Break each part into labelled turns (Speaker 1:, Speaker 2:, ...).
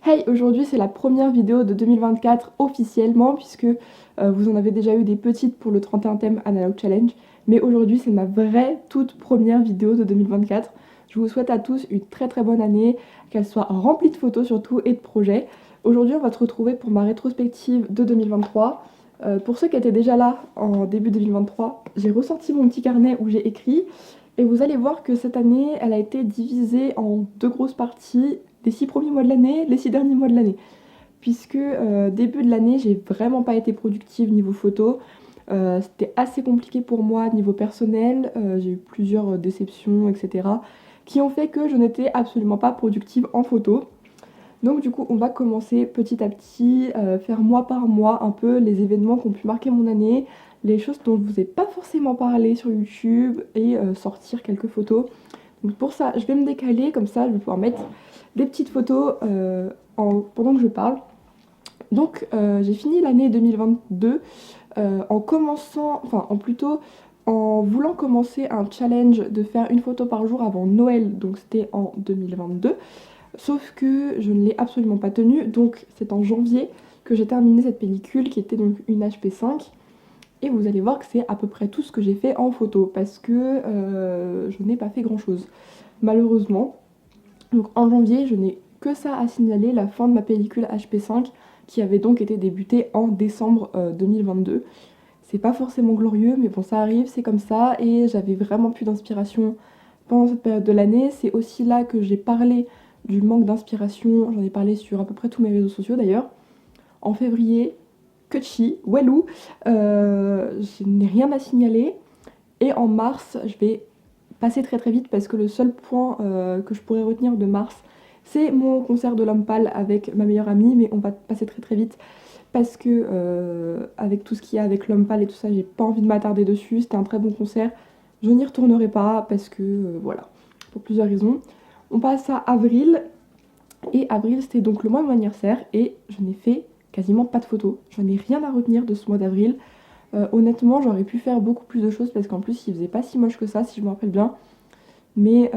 Speaker 1: Hey, aujourd'hui c'est la première vidéo de 2024 officiellement puisque vous en avez déjà eu des petites pour le 31 thème Analog Challenge. Mais aujourd'hui c'est ma vraie toute première vidéo de 2024. Je vous souhaite à tous une très très bonne année, qu'elle soit remplie de photos surtout et de projets. Aujourd'hui on va se retrouver pour ma rétrospective de 2023. Pour ceux qui étaient déjà là en début 2023, j'ai ressorti mon petit carnet où j'ai écrit. Et vous allez voir que cette année, elle a été divisée en deux grosses parties, les 6 premiers mois de l'année, les 6 derniers mois de l'année. Puisque début de l'année, j'ai vraiment pas été productive niveau photo. C'était assez compliqué pour moi niveau personnel. J'ai eu plusieurs déceptions, etc. qui ont fait que je n'étais absolument pas productive en photo. Donc du coup, on va commencer petit à petit, faire mois par mois un peu les événements qui ont pu marquer mon année, les choses dont je vous ai pas forcément parlé sur YouTube et sortir quelques photos. Donc pour ça, je vais me décaler, comme ça je vais pouvoir mettre des petites photos pendant que je parle. Donc j'ai fini l'année 2022 en commençant, enfin en plutôt en voulant commencer un challenge de faire une photo par jour avant Noël, donc c'était en 2022. Sauf que je ne l'ai absolument pas tenu, donc c'est en janvier que j'ai terminé cette pellicule qui était donc une HP5. Et vous allez voir que c'est à peu près tout ce que j'ai fait en photo parce que je n'ai pas fait grand chose, malheureusement. Donc en janvier, je n'ai que ça à signaler, la fin de ma pellicule HP5 qui avait donc été débutée en décembre 2022. C'est pas forcément glorieux, mais bon, ça arrive, c'est comme ça. Et j'avais vraiment plus d'inspiration pendant cette période de l'année. C'est aussi là que j'ai parlé du manque d'inspiration. J'en ai parlé sur à peu près tous mes réseaux sociaux d'ailleurs. En février, Kutchi, Walou, je n'ai rien à signaler. Et en mars, je vais passer très très vite parce que le seul point que je pourrais retenir de mars, c'est mon concert de l'homme pâle avec ma meilleure amie, mais on va passer très très vite parce que avec tout ce qu'il y a avec l'homme pâle et tout ça, j'ai pas envie de m'attarder dessus. C'était un très bon concert. Je n'y retournerai pas parce que voilà, pour plusieurs raisons. On passe à avril. Et avril, c'était donc le mois de mon anniversaire et je n'ai fait quasiment pas de photos. Je n'ai rien à retenir de ce mois d'avril. Honnêtement, j'aurais pu faire beaucoup plus de choses parce qu'en plus, il faisait pas si moche que ça, si je me rappelle bien. Mais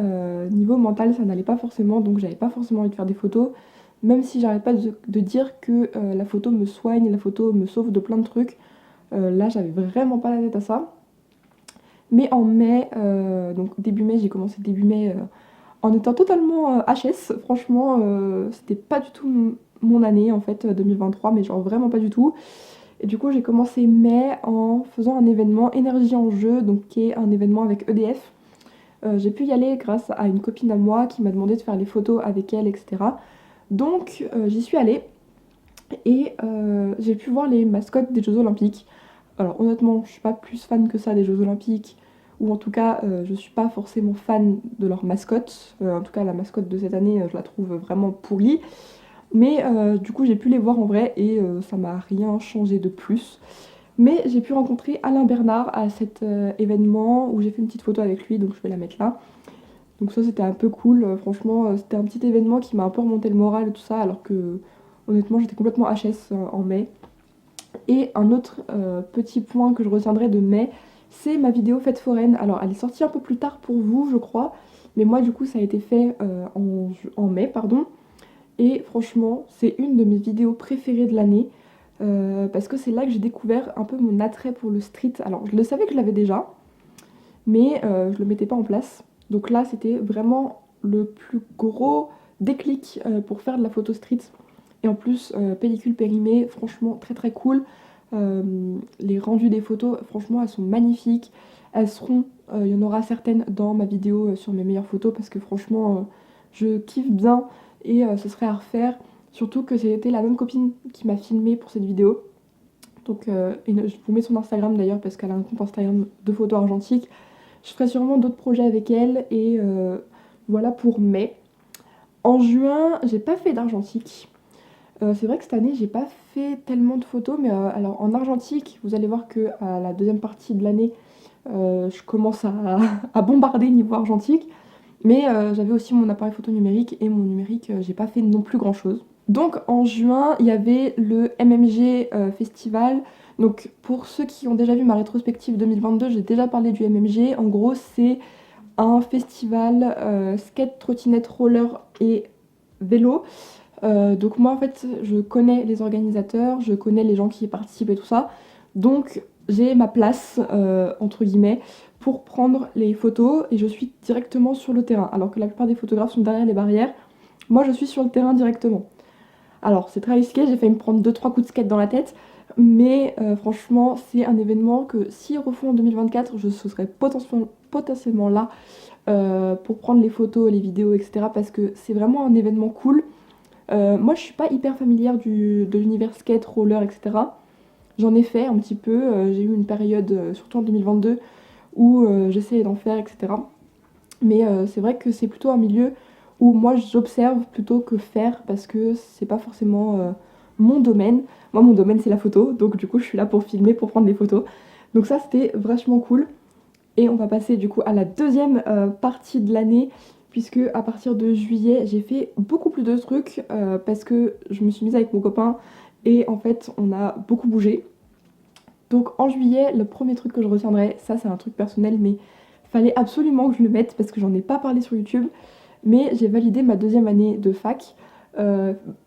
Speaker 1: niveau mental, ça n'allait pas forcément, donc j'avais pas forcément envie de faire des photos. Même si j'arrête pas de dire que la photo me soigne, la photo me sauve de plein de trucs. Là, j'avais vraiment pas la tête à ça. Mais en mai, donc début mai, j'ai commencé début mai en étant totalement HS. Franchement, c'était pas du tout mon année en fait, 2023, mais genre vraiment pas du tout. Et du coup, j'ai commencé mai en faisant un événement Énergie en jeu, donc qui est un événement avec EDF. J'ai pu y aller grâce à une copine à moi qui m'a demandé de faire les photos avec elle, etc. Donc j'y suis allée et j'ai pu voir les mascottes des Jeux Olympiques. Alors honnêtement, je suis pas plus fan que ça des Jeux Olympiques, ou en tout cas, je suis pas forcément fan de leur mascotte. En tout cas, la mascotte de cette année, je la trouve vraiment pourrie. Mais du coup, j'ai pu les voir en vrai et ça m'a rien changé de plus. Mais j'ai pu rencontrer Alain Bernard à cet événement où j'ai fait une petite photo avec lui, donc je vais la mettre là. Donc ça, c'était un peu cool. Franchement, c'était un petit événement qui m'a un peu remonté le moral et tout ça, alors que honnêtement, j'étais complètement HS en mai. Et un autre petit point que je retiendrai de mai, c'est ma vidéo fête foraine. Alors, elle est sortie un peu plus tard pour vous, je crois, mais moi, du coup, ça a été fait en mai, pardon. Et franchement, c'est une de mes vidéos préférées de l'année, parce que c'est là que j'ai découvert un peu mon attrait pour le street. Alors, je le savais que je l'avais déjà, mais je le mettais pas en place. Donc là, c'était vraiment le plus gros déclic pour faire de la photo street. Et en plus, pellicule périmée, franchement très très cool. Les rendus des photos, franchement, elles sont magnifiques. Elles seront, il y en aura certaines dans ma vidéo sur mes meilleures photos parce que franchement, je kiffe bien et ce serait à refaire. Surtout que c'était la même copine qui m'a filmé pour cette vidéo. Donc, je vous mets son Instagram d'ailleurs parce qu'elle a un compte Instagram de photos argentiques. Je ferai sûrement d'autres projets avec elle et voilà pour mai. En juin, j'ai pas fait d'argentique. C'est vrai que cette année, j'ai pas fait tellement de photos, mais alors en argentique, vous allez voir que à la deuxième partie de l'année, je commence à bombarder niveau argentique. Mais j'avais aussi mon appareil photo numérique et mon numérique, j'ai pas fait non plus grand chose. Donc en juin, il y avait le MMG Festival. Donc pour ceux qui ont déjà vu ma rétrospective 2022, j'ai déjà parlé du MMG. En gros, c'est un festival skate, trottinette, roller et vélo Donc moi en fait je connais les organisateurs, je connais les gens qui y participent et tout ça. Donc j'ai ma place entre guillemets pour prendre les photos et je suis directement sur le terrain. Alors que la plupart des photographes sont derrière les barrières, moi je suis sur le terrain directement. Alors c'est très risqué, j'ai failli me prendre deux trois coups de skate dans la tête, mais franchement c'est un événement que s'ils refont en 2024, je serai potentiellement là pour prendre les photos, les vidéos, etc. Parce que c'est vraiment un événement cool. Moi, je suis pas hyper familière de l'univers skate, roller, etc. J'en ai fait un petit peu. J'ai eu une période, surtout en 2022, où j'essayais d'en faire, etc. Mais c'est vrai que c'est plutôt un milieu où moi j'observe plutôt que faire parce que c'est pas forcément mon domaine. Moi, mon domaine c'est la photo, donc du coup, je suis là pour filmer, pour prendre des photos. Donc ça, c'était vachement cool. Et on va passer du coup à la deuxième partie de l'année, puisque à partir de juillet, j'ai fait beaucoup plus de trucs parce que je me suis mise avec mon copain et en fait, on a beaucoup bougé. Donc en juillet, le premier truc que je retiendrai, ça c'est un truc personnel, mais fallait absolument que je le mette parce que j'en ai pas parlé sur YouTube, mais j'ai validé ma deuxième année de fac.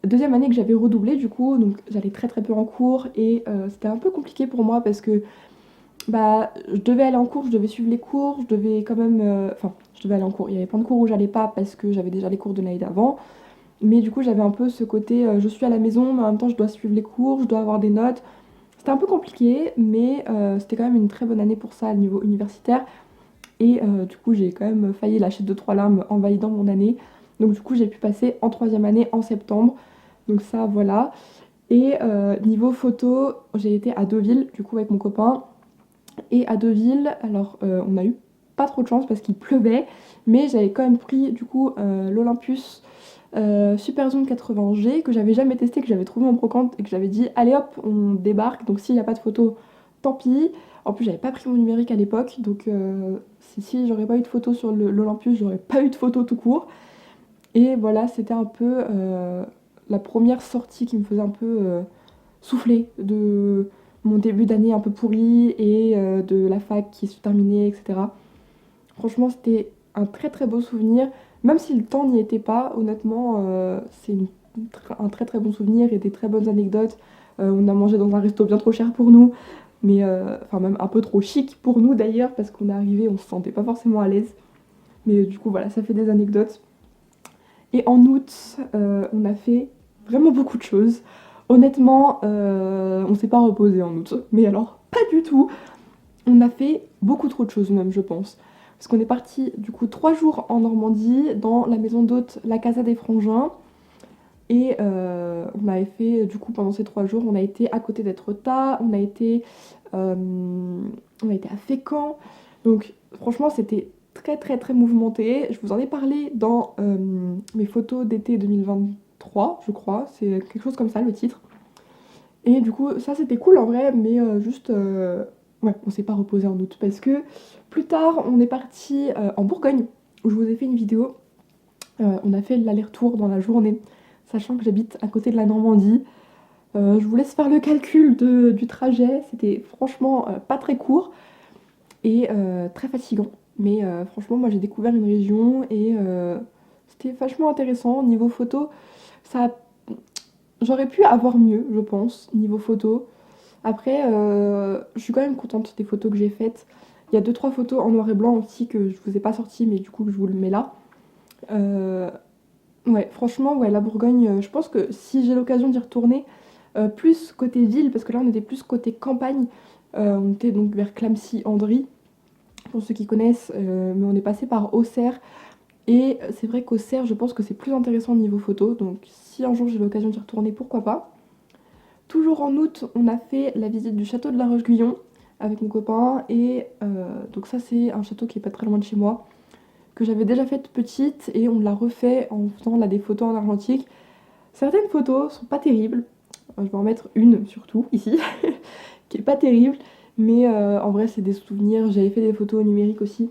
Speaker 1: Deuxième année que j'avais redoublé du coup, donc j'allais très très peu en cours et c'était un peu compliqué pour moi parce que bah, je devais aller en cours, je devais suivre les cours, je devais quand même. Enfin, je devais aller en cours. Il y avait plein de cours où j'allais pas parce que j'avais déjà les cours de l'année d'avant. Mais du coup, j'avais un peu ce côté je suis à la maison, mais en même temps, je dois suivre les cours, je dois avoir des notes. C'était un peu compliqué, mais c'était quand même une très bonne année pour ça au niveau universitaire. Et du coup, j'ai quand même failli lâcher deux trois larmes en validant mon année. Donc, du coup, j'ai pu passer en troisième année en septembre. Donc, ça, voilà. Et niveau photo, j'ai été à Deauville, du coup, avec mon copain. Et à Deauville, alors on a eu pas trop de chance parce qu'il pleuvait, mais j'avais quand même pris du coup l'Olympus Super Zoom 80G que j'avais jamais testé, que j'avais trouvé en brocante et que j'avais dit allez hop, on débarque. Donc s'il n'y a pas de photo, tant pis. En plus, j'avais pas pris mon numérique à l'époque, donc si j'aurais pas eu de photo sur l'Olympus, j'aurais pas eu de photo tout court. Et voilà, c'était un peu la première sortie qui me faisait un peu souffler de mon début d'année un peu pourri et de la fac qui se terminait, etc. Franchement, c'était un très très beau souvenir. Même si le temps n'y était pas, honnêtement, c'est un très très bon souvenir et des très bonnes anecdotes. On a mangé dans un resto bien trop cher pour nous, mais enfin même un peu trop chic pour nous d'ailleurs, parce qu'on est arrivé, on se sentait pas forcément à l'aise. Mais du coup, voilà, ça fait des anecdotes. Et en août, on a fait vraiment beaucoup de choses. Honnêtement, on s'est pas reposé en août, mais alors pas du tout. On a fait beaucoup trop de choses même, je pense. Parce qu'on est parti du coup 3 jours en Normandie, dans la maison d'hôte La Casa des Frangins. Et on avait fait, du coup, pendant ces 3 jours, on a été à côté d'Étretat, euh, on a été à Fécamp. Donc franchement, c'était très très très mouvementé. Je vous en ai parlé dans mes photos d'été 2023, je crois. C'est quelque chose comme ça, le titre. Et du coup, ça c'était cool en vrai, mais juste, ouais, on s'est pas reposé en août. Parce que plus tard, on est parti en Bourgogne, où je vous ai fait une vidéo. On a fait l'aller-retour dans la journée, sachant que j'habite à côté de la Normandie. Je vous laisse faire le calcul du trajet. C'était franchement pas très court et très fatigant. Mais franchement, moi j'ai découvert une région et c'était vachement intéressant. Niveau photo, ça, j'aurais pu avoir mieux, je pense, niveau photo. Après, je suis quand même contente des photos que j'ai faites. Il y a deux trois photos en noir et blanc aussi que je vous ai pas sorties, mais du coup je vous le mets là. Euh, ouais, franchement, ouais, la Bourgogne, je pense que si j'ai l'occasion d'y retourner, plus côté ville, parce que là on était plus côté campagne, on était donc vers Clamecy-Andry, pour ceux qui connaissent, mais on est passé par Auxerre. Et c'est vrai qu'Auxerre, je pense que c'est plus intéressant au niveau photo, donc si un jour j'ai l'occasion d'y retourner, pourquoi pas. Toujours en août, on a fait la visite du château de la Roche-Guyon avec mon copain, et donc ça c'est un château qui est pas très loin de chez moi, que j'avais déjà faite petite, et on l'a refait en faisant là des photos en argentique. Certaines photos sont pas terribles, je vais en mettre une surtout ici, qui est pas terrible, mais en vrai c'est des souvenirs, j'avais fait des photos numériques aussi.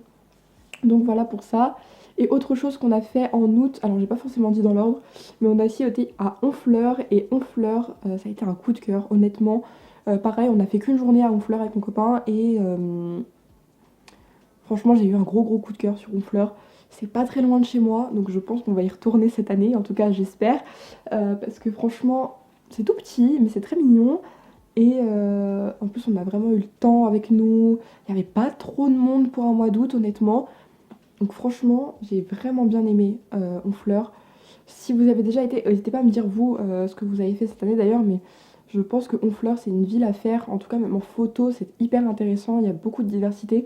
Speaker 1: Donc voilà pour ça. Et autre chose qu'on a fait en août, alors j'ai pas forcément dit dans l'ordre, mais on a aussi été à Honfleur, et Honfleur, ça a été un coup de cœur, honnêtement. Pareil, on a fait qu'une journée à Honfleur avec mon copain, et franchement j'ai eu un gros gros coup de cœur sur Honfleur. C'est pas très loin de chez moi, donc je pense qu'on va y retourner cette année, en tout cas j'espère, parce que franchement c'est tout petit mais c'est très mignon. Et en plus on a vraiment eu le temps avec nous, il n'y avait pas trop de monde pour un mois d'août honnêtement. Donc franchement j'ai vraiment bien aimé Honfleur. Si vous avez déjà été, n'hésitez pas à me dire vous ce que vous avez fait cette année d'ailleurs, mais je pense que Honfleur c'est une ville à faire, en tout cas même en photo c'est hyper intéressant, il y a beaucoup de diversité.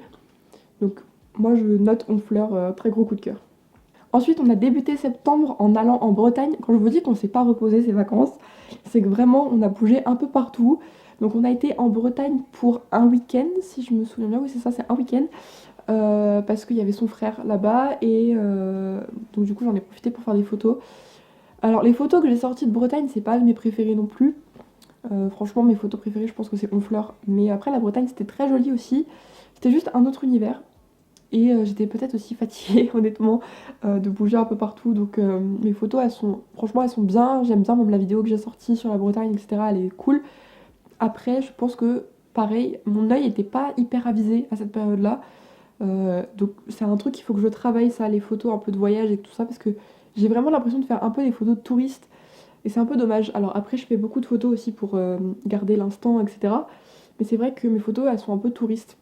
Speaker 1: Donc moi je note Honfleur, très gros coup de cœur. Ensuite, on a débuté septembre en allant en Bretagne. Quand je vous dis qu'on ne s'est pas reposé ces vacances, c'est que vraiment on a bougé un peu partout. Donc on a été en Bretagne pour un week-end, si je me souviens bien, oui c'est ça, c'est un week-end, parce qu'il y avait son frère là-bas et donc du coup j'en ai profité pour faire des photos. Alors les photos que j'ai sorties de Bretagne, c'est pas mes préférées non plus. Franchement mes photos préférées je pense que c'est Honfleur. Mais après la Bretagne c'était très joli aussi. C'était juste un autre univers. Et j'étais peut-être aussi fatiguée, honnêtement, de bouger un peu partout. Donc mes photos, franchement, elles sont bien. J'aime bien même la vidéo que j'ai sortie sur la Bretagne, etc. Elle est cool. Après, je pense que, pareil, mon œil n'était pas hyper avisé à cette période-là. Donc c'est un truc qu'il faut que je travaille, ça, les photos un peu de voyage et tout ça, parce que j'ai vraiment l'impression de faire un peu des photos de touristes. Et c'est un peu dommage. Alors après, je fais beaucoup de photos aussi pour garder l'instant, etc. Mais c'est vrai que mes photos, elles sont un peu touristes.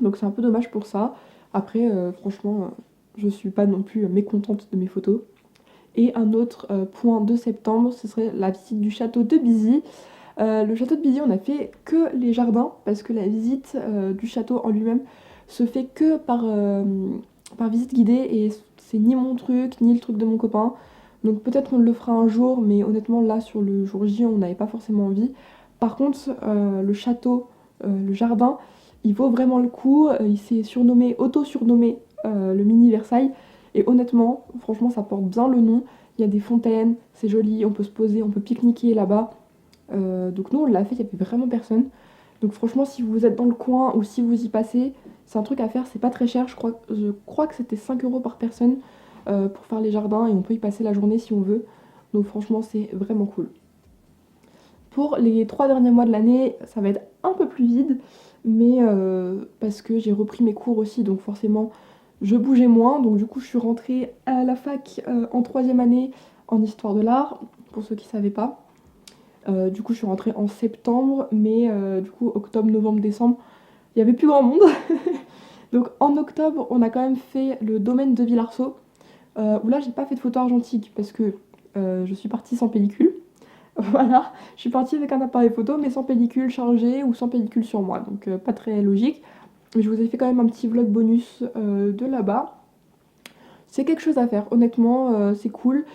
Speaker 1: Donc c'est un peu dommage pour ça. Après, franchement, je suis pas non plus mécontente de mes photos. Et un autre point de septembre, ce serait la visite du château de Bizy. Le château de Bizy, on a fait que les jardins, parce que la visite du château en lui-même se fait que par visite guidée, et c'est ni mon truc, ni le truc de mon copain. Donc peut-être on le fera un jour, mais honnêtement, là, sur le jour J, on n'avait pas forcément envie. Par contre, le château, le jardin, il vaut vraiment le coup. Il s'est surnommé, auto-surnommé le mini Versailles. Et honnêtement, franchement, ça porte bien le nom. Il y a des fontaines, c'est joli, on peut se poser, on peut pique-niquer là-bas. Donc nous, on l'a fait, il n'y avait vraiment personne. Donc franchement, si vous êtes dans le coin ou si vous y passez, c'est un truc à faire, c'est pas très cher. Je crois que c'était 5 euros par personne pour faire les jardins et on peut y passer la journée si on veut. Donc franchement, c'est vraiment cool. Pour les 3 derniers mois de l'année, ça va être un peu plus vide, mais parce que j'ai repris mes cours aussi, donc forcément je bougeais moins. Donc du coup, je suis rentrée à la fac en troisième année en histoire de l'art, pour ceux qui ne savaient pas. Du coup, je suis rentrée en septembre, mais du coup, octobre, novembre, décembre, il n'y avait plus grand monde. Donc en octobre, on a quand même fait le domaine de Villarceau, où là, j'ai pas fait de photo argentique parce que je suis partie sans pellicule. Voilà, je suis partie avec un appareil photo, mais sans pellicule chargée ou sans pellicule sur moi, donc pas très logique. Mais je vous ai fait quand même un petit vlog bonus de là-bas. C'est quelque chose à faire, honnêtement, c'est cool.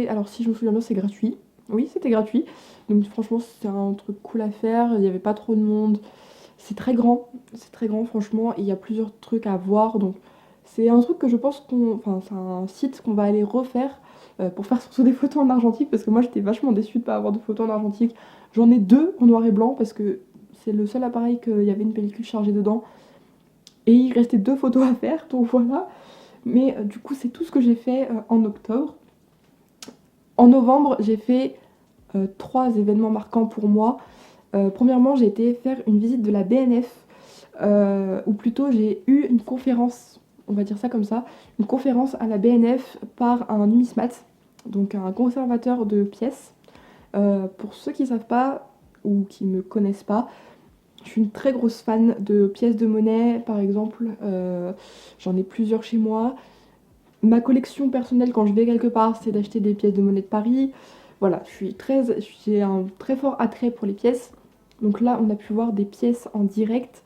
Speaker 1: Alors si je me souviens bien, c'est gratuit. Oui, c'était gratuit. Donc franchement, c'est un truc cool à faire. Il n'y avait pas trop de monde. C'est très grand franchement. Et il y a plusieurs trucs à voir. Donc c'est un truc que je pense Enfin, c'est un site qu'on va aller refaire pour faire surtout des photos en argentique. Parce que moi, j'étais vachement déçue de ne pas avoir de photos en argentique. J'en ai deux en noir et blanc parce que c'est le seul appareil qu'il y avait une pellicule chargée dedans. Et il restait deux photos à faire. Donc voilà. Mais du coup, c'est tout ce que j'ai fait en octobre. En novembre, j'ai fait 3 événements marquants pour moi. Premièrement, j'ai été faire une visite de la BNF, ou plutôt j'ai eu une conférence, on va dire ça comme ça, une conférence à la BNF par un numismate, donc un conservateur de pièces. Pour ceux qui ne savent pas ou qui ne me connaissent pas, je suis une très grosse fan de pièces de monnaie, par exemple. J'en ai plusieurs chez moi. Ma collection personnelle quand je vais quelque part, c'est d'acheter des pièces de monnaie de Paris. Voilà, j'ai un très fort attrait pour les pièces. Donc là, on a pu voir des pièces en direct.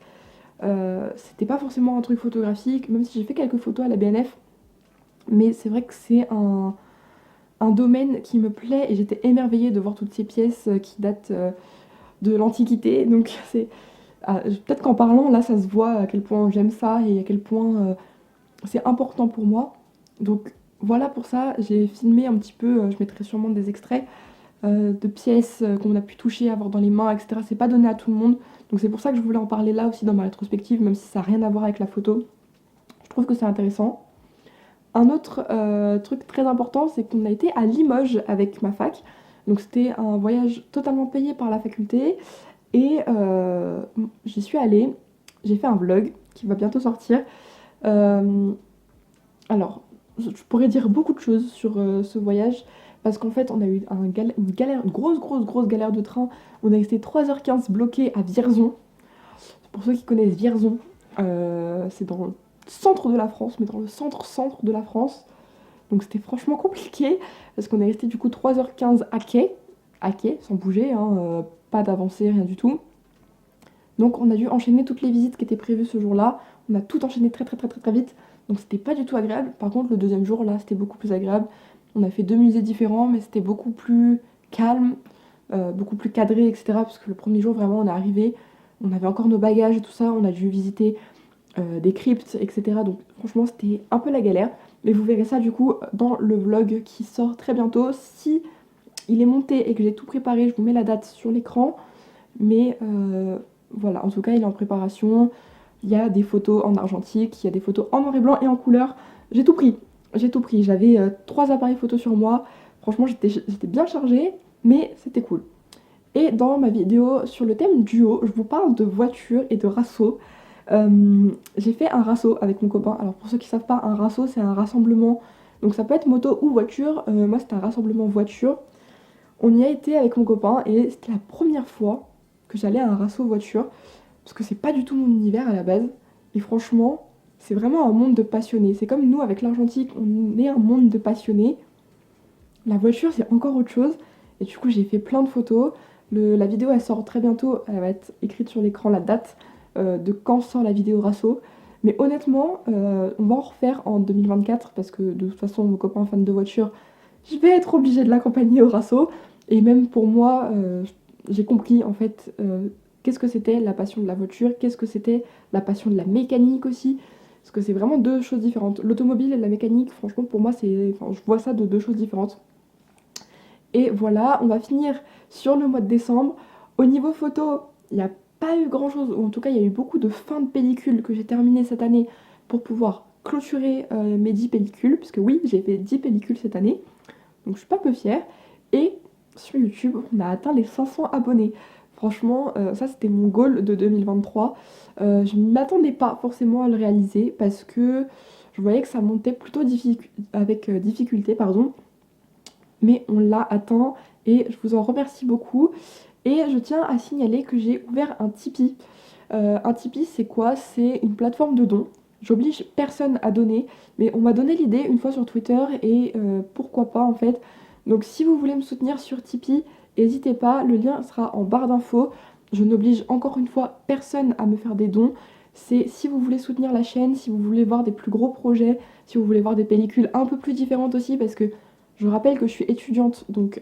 Speaker 1: C'était pas forcément un truc photographique, même si j'ai fait quelques photos à la BNF. Mais c'est vrai que c'est un domaine qui me plaît et j'étais émerveillée de voir toutes ces pièces qui datent de l'Antiquité. Donc peut-être qu'en parlant, là, ça se voit à quel point j'aime ça et à quel point c'est important pour moi. Donc voilà pour ça, j'ai filmé un petit peu, je mettrai sûrement des extraits de pièces qu'on a pu toucher, avoir dans les mains, etc. C'est pas donné à tout le monde, donc c'est pour ça que je voulais en parler là aussi dans ma rétrospective, même si ça n'a rien à voir avec la photo. Je trouve que c'est intéressant. Un autre truc très important, c'est qu'on a été à Limoges avec ma fac. Donc c'était un voyage totalement payé par la faculté. Et j'y suis allée, j'ai fait un vlog qui va bientôt sortir. Alors, je pourrais dire beaucoup de choses sur ce voyage, parce qu'en fait, on a eu une galère, une grosse galère de train. On est resté 3h15 bloqué à Vierzon. Pour ceux qui connaissent Vierzon, c'est dans le centre de la France, mais dans le centre de la France. Donc c'était franchement compliqué, parce qu'on est resté du coup 3h15 à quai, sans bouger, hein, pas d'avancée, rien du tout. Donc on a dû enchaîner toutes les visites qui étaient prévues ce jour-là. On a tout enchaîné très vite. Donc c'était pas du tout agréable. Par contre le deuxième jour là c'était beaucoup plus agréable. On a fait 2 musées différents mais c'était beaucoup plus calme, beaucoup plus cadré, etc. Parce que le premier jour vraiment on est arrivé, on avait encore nos bagages et tout ça. On a dû visiter des cryptes, etc. Donc franchement c'était un peu la galère. Mais vous verrez ça du coup dans le vlog qui sort très bientôt. Si il est monté et que j'ai tout préparé, je vous mets la date sur l'écran. Mais voilà, en tout cas, il est en préparation. Il y a des photos en argentique, il y a des photos en noir et blanc et en couleur. J'ai tout pris. J'ai tout pris. J'avais 3 appareils photo sur moi. Franchement, j'étais bien chargée, mais c'était cool. Et dans ma vidéo sur le thème duo, je vous parle de voiture et de rasso. J'ai fait un rasso avec mon copain. Alors pour ceux qui ne savent pas, un rasso, c'est un rassemblement. Donc ça peut être moto ou voiture. Moi, c'était un rassemblement voiture. On y a été avec mon copain et c'était la première fois que j'allais à un rasso voiture, parce que c'est pas du tout mon univers à la base. Et franchement, c'est vraiment un monde de passionnés. C'est comme nous avec l'argentique, on est un monde de passionnés. La voiture, c'est encore autre chose. Et du coup, j'ai fait plein de photos. La vidéo, elle sort très bientôt. Elle va être écrite sur l'écran, la date de quand sort la vidéo rasso. Mais honnêtement, on va en refaire en 2024 parce que de toute façon, mon copain fan de voiture, je vais être obligée de l'accompagner au rasso. Et même pour moi, j'ai compris en fait qu'est-ce que c'était la passion de la voiture, qu'est-ce que c'était la passion de la mécanique aussi. Parce que c'est vraiment deux choses différentes. L'automobile et la mécanique, franchement, pour moi, enfin, je vois ça de deux choses différentes. Et voilà, on va finir sur le mois de décembre. Au niveau photo, il n'y a pas eu grand-chose, ou en tout cas, il y a eu beaucoup de fins de pellicules que j'ai terminées cette année pour pouvoir clôturer mes 10 pellicules. Parce que oui, j'ai fait 10 pellicules cette année, donc je suis pas peu fière. Et sur YouTube, on a atteint les 500 abonnés. Franchement, ça c'était mon goal de 2023. Je ne m'attendais pas forcément à le réaliser parce que je voyais que ça montait plutôt avec difficulté, pardon. Mais on l'a atteint et je vous en remercie beaucoup. Et je tiens à signaler que j'ai ouvert un Tipeee. Un Tipeee, c'est quoi? C'est une plateforme de dons. J'oblige personne à donner, mais on m'a donné l'idée une fois sur Twitter et pourquoi pas en fait. Donc si vous voulez me soutenir sur Tipeee, n'hésitez pas, le lien sera en barre d'infos. Je n'oblige encore une fois personne à me faire des dons. C'est si vous voulez soutenir la chaîne, si vous voulez voir des plus gros projets, si vous voulez voir des pellicules un peu plus différentes aussi, parce que je rappelle que je suis étudiante, donc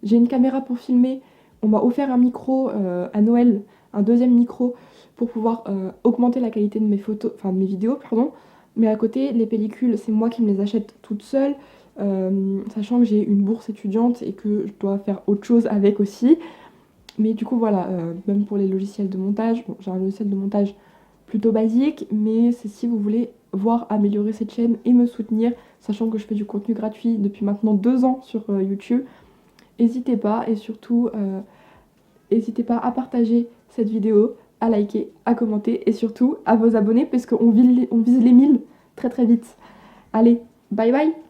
Speaker 1: j'ai une caméra pour filmer. On m'a offert un micro à Noël, un deuxième micro pour pouvoir augmenter la qualité de mes photos, enfin de mes vidéos, pardon. Mais à côté, les pellicules, c'est moi qui me les achète toute seule, sachant que j'ai une bourse étudiante et que je dois faire autre chose avec aussi. Mais du coup, voilà, même pour les logiciels de montage, bon, j'ai un logiciel de montage plutôt basique, mais c'est si vous voulez voir améliorer cette chaîne et me soutenir, sachant que je fais du contenu gratuit depuis maintenant 2 ans sur YouTube. N'hésitez pas et surtout, n'hésitez pas à partager cette vidéo, à liker, à commenter et surtout à vous abonner parce qu'on vise les 1000 très vite. Allez, bye bye!